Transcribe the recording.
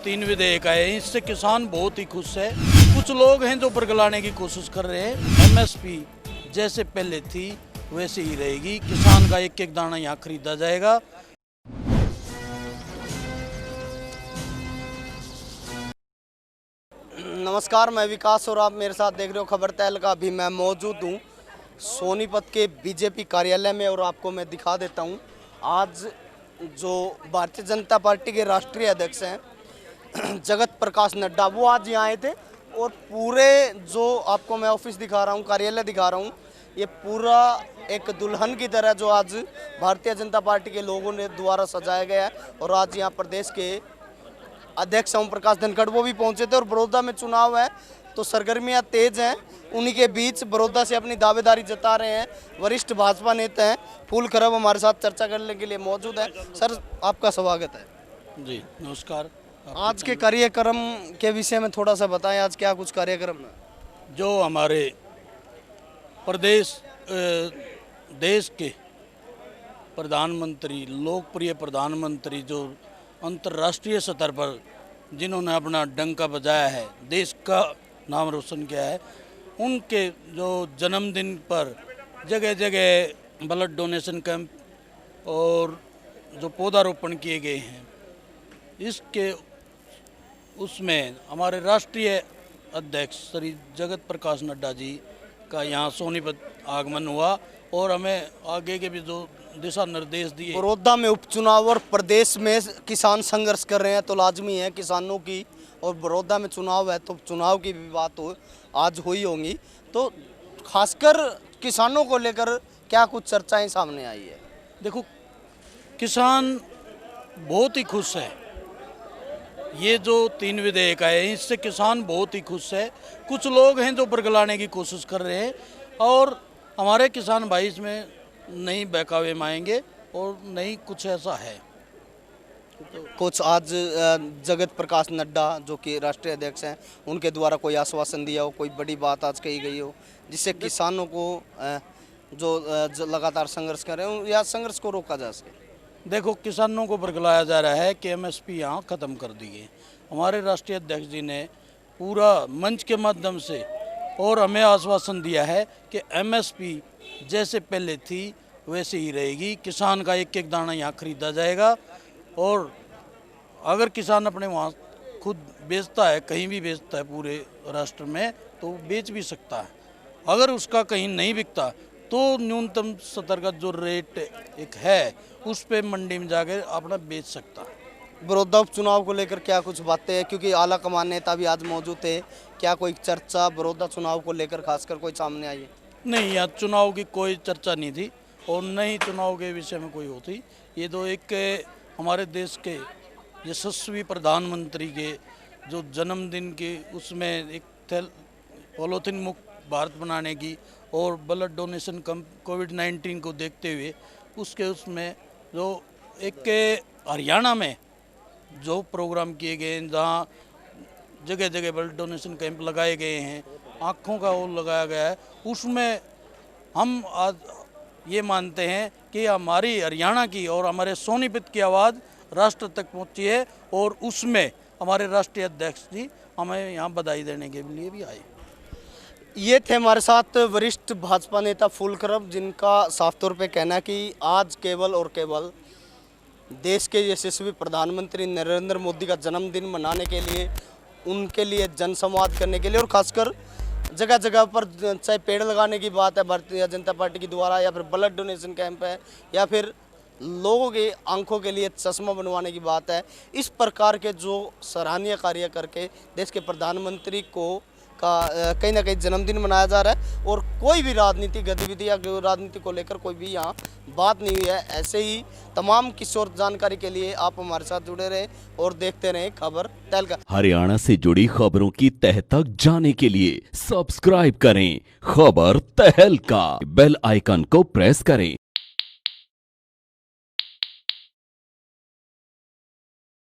3 विधेयक आए हैं, इससे किसान बहुत ही खुश है। कुछ लोग हैं जो बरगलाने की कोशिश कर रहे हैं। एमएसपी जैसे पहले थी वैसे ही रहेगी, किसान का एक एक दाना यहाँ खरीदा जाएगा। नमस्कार, मैं विकास और आप मेरे साथ देख रहे हो खबर तहल का। अभी मैं मौजूद हूँ सोनीपत के बीजेपी कार्यालय में और आपको मैं दिखा देता हूँ आज जो भारतीय जनता पार्टी के राष्ट्रीय अध्यक्ष हैं जगत प्रकाश नड्डा, वो आज यहाँ आए थे और पूरे जो आपको मैं ऑफिस दिखा रहा हूँ, कार्यालय दिखा रहा हूँ, ये पूरा एक दुल्हन की तरह जो आज भारतीय जनता पार्टी के लोगों ने द्वारा सजाया गया है। और आज यहाँ प्रदेश के अध्यक्ष ओम प्रकाश धनखड़ वो भी पहुंचे थे और बड़ौदा में चुनाव है तो सरगर्मियां तेज हैं। उन्हीं के बीच बड़ौदा से अपनी दावेदारी जता रहे हैं वरिष्ठ भाजपा नेता हैं फूल खरब, हमारे साथ चर्चा करने के लिए मौजूद है। सर, आपका स्वागत है। जी नमस्कार। आज के कार्यक्रम के विषय में थोड़ा सा बताएं, आज क्या कुछ कार्यक्रम है? जो हमारे प्रदेश देश के प्रधानमंत्री, लोकप्रिय प्रधानमंत्री, जो अंतर्राष्ट्रीय स्तर पर जिन्होंने अपना डंका बजाया है, देश का नाम रोशन किया है, उनके जो जन्मदिन पर जगह जगह ब्लड डोनेशन कैंप और जो पौधारोपण किए गए हैं, इसके उसमें हमारे राष्ट्रीय अध्यक्ष श्री जगत प्रकाश नड्डा जी का यहाँ सोनीपत आगमन हुआ और हमें आगे के भी जो दिशा निर्देश दिए। बड़ौदा में उपचुनाव और प्रदेश में किसान संघर्ष कर रहे हैं तो लाजमी है किसानों की, और बड़ौदा में चुनाव है तो चुनाव की भी बात आज हुई होंगी, तो खासकर किसानों को लेकर क्या कुछ चर्चाएं सामने आई है? देखो, किसान बहुत ही खुश है। ये जो 3 विधेयक आए हैं, इससे किसान बहुत ही खुश है। कुछ लोग हैं जो बरगलाने की कोशिश कर रहे हैं और हमारे किसान भाई इसमें नहीं बहकावे माएंगे और नहीं कुछ ऐसा है। कुछ आज जगत प्रकाश नड्डा जो कि राष्ट्रीय अध्यक्ष हैं, उनके द्वारा कोई आश्वासन दिया हो, कोई बड़ी बात आज कही गई हो जिससे किसानों को जो लगातार संघर्ष कर रहे हो या संघर्ष को रोका जा सके? देखो, किसानों को बरगलाया जा रहा है कि एमएसपी यहाँ ख़त्म कर दी गई। हमारे राष्ट्रीय अध्यक्ष जी ने पूरा मंच के माध्यम से और हमें आश्वासन दिया है कि एमएसपी जैसे पहले थी वैसे ही रहेगी, किसान का एक एक दाना यहाँ खरीदा जाएगा। और अगर किसान अपने वहाँ खुद बेचता है, कहीं भी बेचता है पूरे राष्ट्र में, तो बेच भी सकता है। अगर उसका कहीं नहीं बिकता तो न्यूनतम स्तर का जो रेट एक है उस पे मंडी में जाकर अपना बेच सकता है। बड़ौदा उपचुनाव को लेकर क्या कुछ बातें हैं, क्योंकि आला कमान नेता भी आज मौजूद थे, क्या कोई चर्चा बड़ौदा चुनाव को लेकर खासकर कोई सामने आई है? नहीं, यहाँ चुनाव की कोई चर्चा नहीं थी और न ही चुनाव के विषय में कोई होती। ये तो एक हमारे देश के यशस्वी प्रधानमंत्री के जो जन्मदिन के उसमें एक पॉलीथीन मुक्त भारत बनाने की और ब्लड डोनेशन कम कोविड-19 को देखते हुए उसमें जो एक हरियाणा में जो प्रोग्राम किए गए हैं, जहाँ जगह जगह ब्लड डोनेशन कैंप लगाए गए हैं, आँखों का वो लगाया गया है, उसमें हम आज ये मानते हैं कि हमारी हरियाणा की और हमारे सोनीपत की आवाज़ राष्ट्र तक पहुंची है और उसमें हमारे राष्ट्रीय अध्यक्ष जी हमें यहाँ बधाई देने के लिए भी आए। ये थे हमारे साथ वरिष्ठ भाजपा नेता फूल खरब, जिनका साफ तौर पे कहना है कि आज केवल और केवल देश के यशस्वी प्रधानमंत्री नरेंद्र मोदी का जन्मदिन मनाने के लिए, उनके लिए जनसंवाद करने के लिए और खासकर जगह जगह पर चाहे पेड़ लगाने की बात है भारतीय जनता पार्टी के द्वारा, या फिर ब्लड डोनेशन कैंप है, या फिर लोगों की आंखों के लिए चश्मा बनवाने की बात है, इस प्रकार के जो सराहनीय कार्य करके देश के प्रधानमंत्री को का कहीं ना कहीं जन्मदिन मनाया जा रहा है और कोई भी राजनीतिक गतिविधि या राजनीति को लेकर कोई भी यहाँ बात नहीं हुई है। ऐसे ही तमाम किशोर जानकारी के लिए आप हमारे साथ जुड़े रहें और देखते रहें खबर तहल का। हरियाणा से जुड़ी खबरों की तह तक जाने के लिए सब्सक्राइब करें खबर तहल का, बेल आइकन को प्रेस करें।